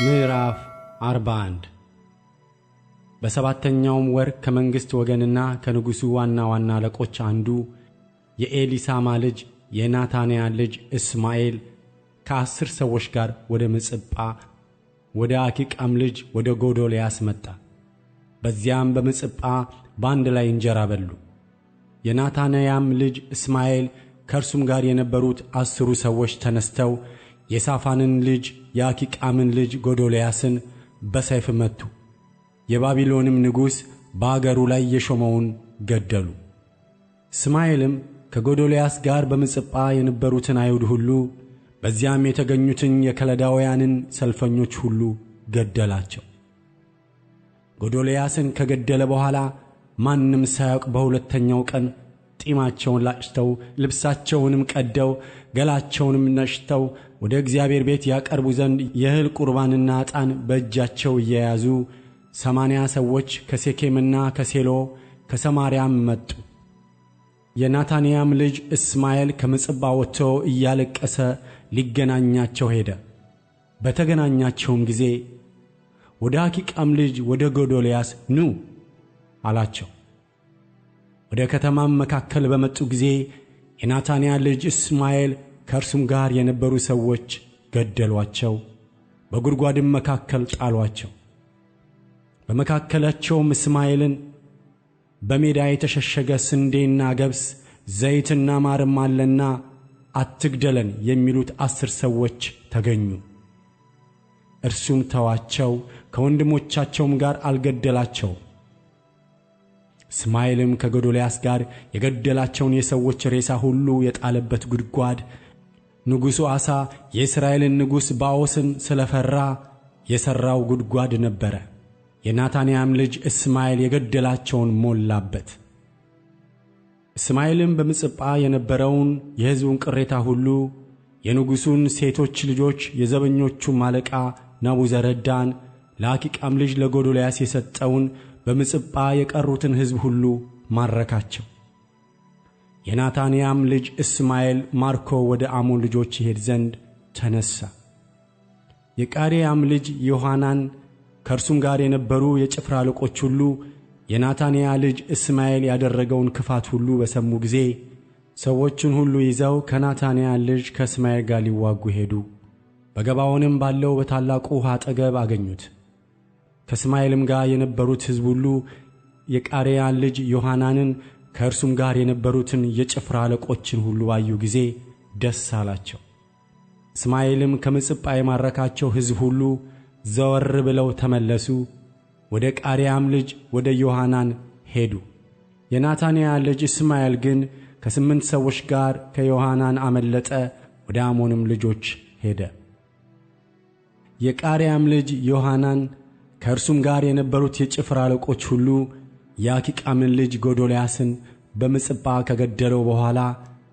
ምዕራፍ 41 በሰባተኛውም ወር ከመንግሥት ወገንና ከንጉሡ ዋና አለቆች አንዱ የኤሊሳማ ልጅ የናታንያ ልጅ እስማኤል ከ10 ሰዎች ጋር ወደ ምጽጳ ወደ አኪቃም ልጅ ወደ ጎዶልያስ መጣ። በዚያም በምጽጳ በአንድ ላይ እንጀራ በሉ። የናታንያም ልጅ እስማኤል ከእርሱም ጋር የነበሩት 10 ሰዎች ተነስተው የሳፋንን ልጅ የአኪቃምን ልጅ ጎዶልያስን በሰይፍ መቱ። የባቢሎንም ንጉሥ በአገሩ ላይ የሾመውን ገደሉ። እስማኤልም ከጎዶልያስ ጋር በምጽጳ የነበሩትን አይሁድ ሁሉ በዚያም የተገኙትን የከለዳውያንን ሰልፈኞች ሁሉ ገደላቸው። ጎዶልያስን ከገደለ በኋላ ማንም ሳያውቅ በሁለተኛው ቀን ጢማቸውን ላጭተው ልብሳቸውንም ቀደው ገላቸውንም ነጭተው ወደ እግዚአብሔር ቤት ያቀርቡ ዘንድ የእህል ቁርባንና ዕጣን በእጃቸው እየያዙ 80 ሰዎች ከሴኬምና ከሴሎ ከሰማርያም መጡ። የናታንያም ልጅ እስማኤል ከምጽጳ ወጥቶ እያለቀሰ ሊገናኛቸው ሄደ። በተገናኛቸውም ጊዜ ወደ አኪቃም ልጅ ወደ ጎዶልያስ ኑ አላቸው። ወደ ከተማም መካከል በመጡ ጊዜ የናታንያ ልጅ እስማኤል ከእርሱም ጋር የነበሩ ሰዎች ገደሏቸው፣ በጉድጓድም መካከል ጣሏቸው። በመካከላቸውም እስማኤልን በሜዳ የተሸሸገ ስንዴና ገብስ ዘይትና ማርም አለና አትግደለን የሚሉት 10 ሰዎች ተገኙ። እርሱም ተዋቸው፣ ከወንድሞቻቸውም ጋር አልገደላቸውም። እስማኤልም ከጎዶልያስ ጋር የገደላቸውን የሰዎች ሬሳ ሁሉ የጣለበት ጉድጓድ ንጉሡ አሳ የእስራኤልን ንጉሥ ባኦስን ስለፈራ የሠራው ጉድጓድ ነበረ። የናታንያም ልጅ እስማኤል የገደላቸውን ሞላበት። እስማኤልም በምጽጳ የነበረውን የሕዝቡን ቅሬታ ሁሉ የንጉሡን ሴቶች ልጆች የዘበኞቹም አለቃ ናቡዘረዳን ለአኪቃም ልጅ ለጎዶልያስ የሰጠውን በምጽጳ የቀሩትን ሕዝብ ሁሉ ማረካቸው። የናታንያም ልጅ እስማኤል ማርኮ ወደ አሞን ልጆች ይሄድ ዘንድ ተነሣ። የቃሬያም ልጅ ዮሐናን ከእርሱም ጋር የነበሩ የጭፍራ አለቆች ሁሉ የናታንያ ልጅ እስማኤል ያደረገውን ክፋት ሁሉ በሰሙ ጊዜ ሰዎቹን ሁሉ ይዘው ከናታንያ ልጅ ከእስማኤል ጋር ሊዋጉ ሄዱ። በገባዖንም ባለው በታላቁ ውኃ አጠገብ አገኙት። ከእስማኤልም ጋር የነበሩት ሕዝብ ሁሉ የቃሬያን ልጅ ዮሐናንን ከእርሱም ጋር የነበሩትን የጭፍራ አለቆችን ሁሉ ባዩ ጊዜ ደስ አላቸው። እስማኤልም ከምጽጳ የማረካቸው ሕዝብ ሁሉ ዘወር ብለው ተመለሱ፣ ወደ ቃሬያም ልጅ ወደ ዮሐናን ሄዱ። የናታንያ ልጅ እስማኤል ግን ከ8 ሰዎች ጋር ከዮሐናን አመለጠ፣ ወደ አሞንም ልጆች ሄደ። የቃሬያም ልጅ ዮሐናን ከእርሱም ጋር የነበሩት የጭፍራ አለቆች ሁሉ የአኪቃምን ልጅ ጎዶልያስን በምጽጳ ከገደለው በኋላ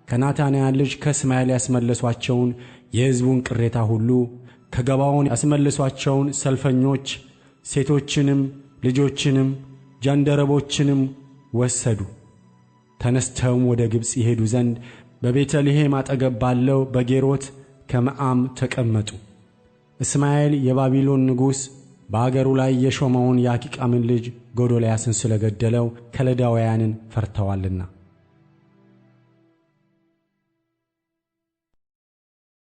ከናታንያ ልጅ ከእስማኤል ያስመለሷቸውን የሕዝቡን ቅሬታ ሁሉ ከገባዖን ያስመለሷቸውን ሰልፈኞች ሴቶችንም ልጆችንም ጃንደረቦችንም ወሰዱ። ተነስተውም ወደ ግብፅ ይሄዱ ዘንድ በቤተልሔም አጠገብ ባለው በጌሮት ከመዓም ተቀመጡ። እስማኤል የባቢሎን ንጉሥ በአገሩ ላይ የሾመውን የአኪቃምን ልጅ ጎዶልያስን ስለገደለው ከለዳውያንን ፈርተዋልና።